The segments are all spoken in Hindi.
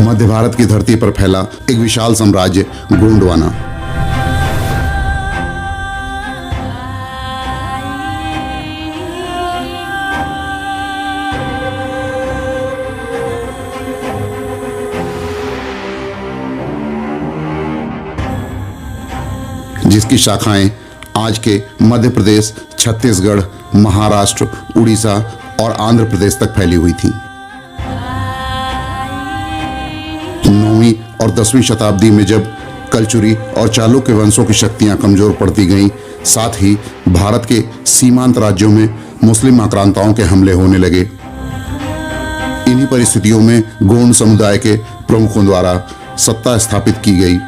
मध्य भारत की धरती पर फैला एक विशाल साम्राज्य गोंडवाना। जिसकी शाखाएं आज के मध्य प्रदेश, छत्तीसगढ़, महाराष्ट्र, उड़ीसा और आंध्र प्रदेश तक फैली हुई थी। 9वीं और 10वीं शताब्दी में जब कलचुरी और चालुक्य वंशों की शक्तियां कमजोर पड़ती गईं, साथ ही भारत के सीमांत राज्यों में मुस्लिम आक्रांताओं के हमले होने लगे। इन्हीं परिस्थितियों में गोंड समुदाय के प्रमुखों द्वारा सत्ता स्थापित की गई,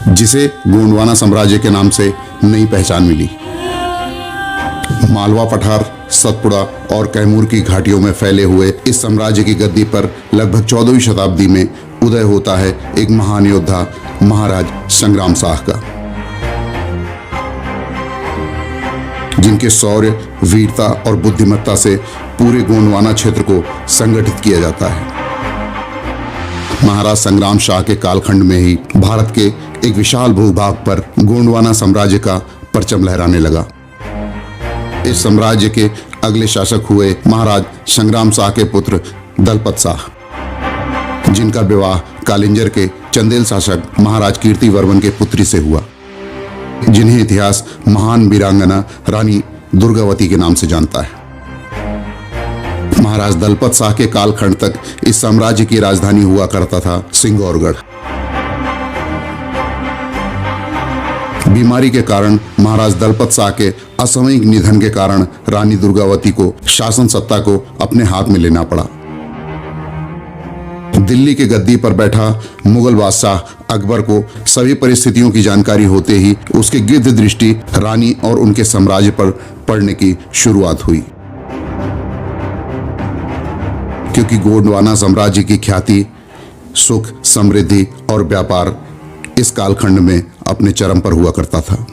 जिसे गोंडवाना साम्राज्य के नाम से नई पहचान मिली। मालवा पठार, सतपुड़ा और कैमूर की घाटियों में फैले हुए इस साम्राज्य की गद्दी पर लगभग 14वीं शताब्दी में उदय होता है एक महान योद्धा महाराज संग्राम शाह का, जिनके शौर्य, वीरता और बुद्धिमत्ता से पूरे गोंडवाना क्षेत्र को संगठित किया जाता है। महाराज संग्राम शाह के कालखंड में ही भारत के एक विशाल भूभाग पर गोंडवाना साम्राज्य का परचम लहराने लगा। इस साम्राज्य के अगले शासक हुए महाराज संग्राम शाह के पुत्र दलपत शाह, जिनका विवाह कालिंजर के चंदेल शासक महाराज कीर्तिवर्मन के पुत्री से हुआ, जिन्हें इतिहास महान वीरांगना रानी दुर्गावती के नाम से जानता है। महाराज दलपत शाह के कालखंड तक इस साम्राज्य की राजधानी हुआ करता था सिंगौरगढ़। बीमारी के कारण महाराज दलपत शाह के असामयिक निधन के कारण रानी दुर्गावती को शासन सत्ता को अपने हाथ में लेना पड़ा। दिल्ली के गद्दी पर बैठा मुगल बादशाह अकबर को सभी परिस्थितियों की जानकारी होते ही उसकी गिद्ध दृष्टि रानी और उनके साम्राज्य पर पड़ने की शुरुआत हुई, क्योंकि गोंडवाना साम्राज्य की ख्याति, सुख, समृद्धि और व्यापार इस कालखंड में अपने चरम पर हुआ करता था।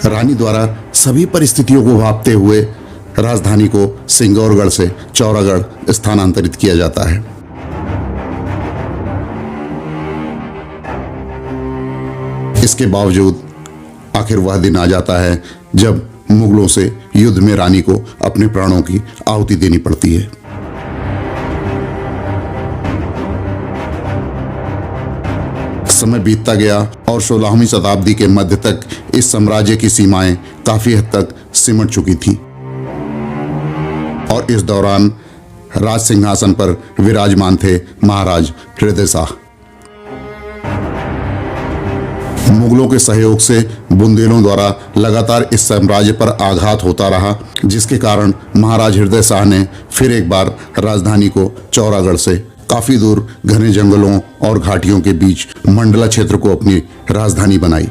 रानी द्वारा सभी परिस्थितियों को भांपते हुए राजधानी को सिंगौरगढ़ से चौरागढ़ स्थानांतरित किया जाता है। इसके बावजूद आखिर वह दिन आ जाता है जब मुगलों से युद्ध में रानी को अपने प्राणों की आहुति देनी पड़ती है। समय बीतता गया और 16वीं शताब्दी के मध्य तक इस साम्राज्य की सीमाएं काफी हद तक सिमट चुकी थीं और इस दौरान राज सिंहासन पर विराजमान थे महाराज हृदय शाह। मुगलों के सहयोग से बुंदेलों द्वारा लगातार इस साम्राज्य पर आघात होता रहा, जिसके कारण महाराज हृदय शाह ने फिर एक बार राजधानी को चौरागढ़ से काफी दूर घने जंगलों और घाटियों के बीच मंडला क्षेत्र को अपनी राजधानी बनाई,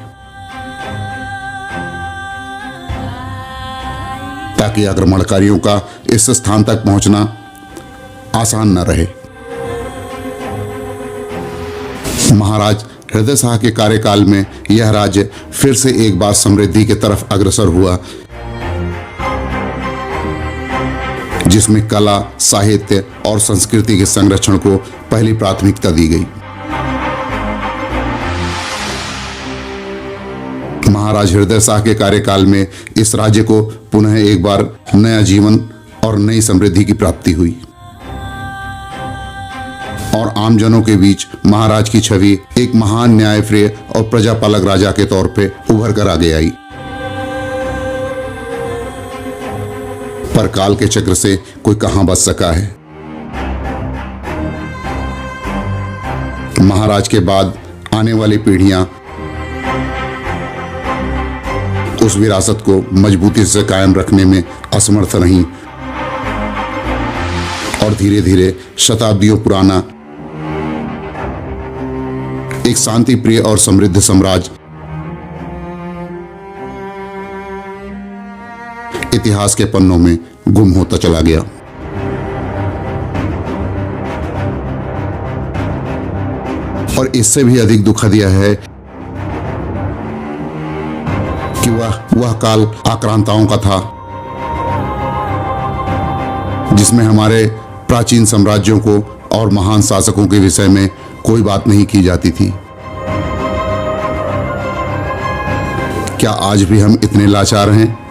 ताकि आक्रमणकारियों का इस स्थान तक पहुंचना आसान न रहे। महाराज हृदय शाह के कार्यकाल में यह राज्य फिर से एक बार समृद्धि की तरफ अग्रसर हुआ, जिसमें कला, साहित्य और संस्कृति के संरक्षण को पहली प्राथमिकता दी गई। महाराज हृदय शाह के कार्यकाल में इस राज्य को पुनः एक बार नया जीवन और नई समृद्धि की प्राप्ति हुई और आमजनों के बीच महाराज की छवि एक महान न्यायप्रिय और प्रजापालक राजा के तौर पे उभर कर आगे आई। पर काल के चक्र से कोई कहां बच सका है। महाराज के बाद आने वाली पीढ़ियां उस विरासत को मजबूती से कायम रखने में असमर्थ रहीं और धीरे धीरे शताब्दियों पुराना एक शांति प्रिय और समृद्ध साम्राज्य इतिहास के पन्नों में गुम होता चला गया। और इससे भी अधिक दुखद यह है कि वह काल आक्रांताओं का था, जिसमें हमारे प्राचीन साम्राज्यों को और महान शासकों के विषय में कोई बात नहीं की जाती थी। क्या आज भी हम इतने लाचार हैं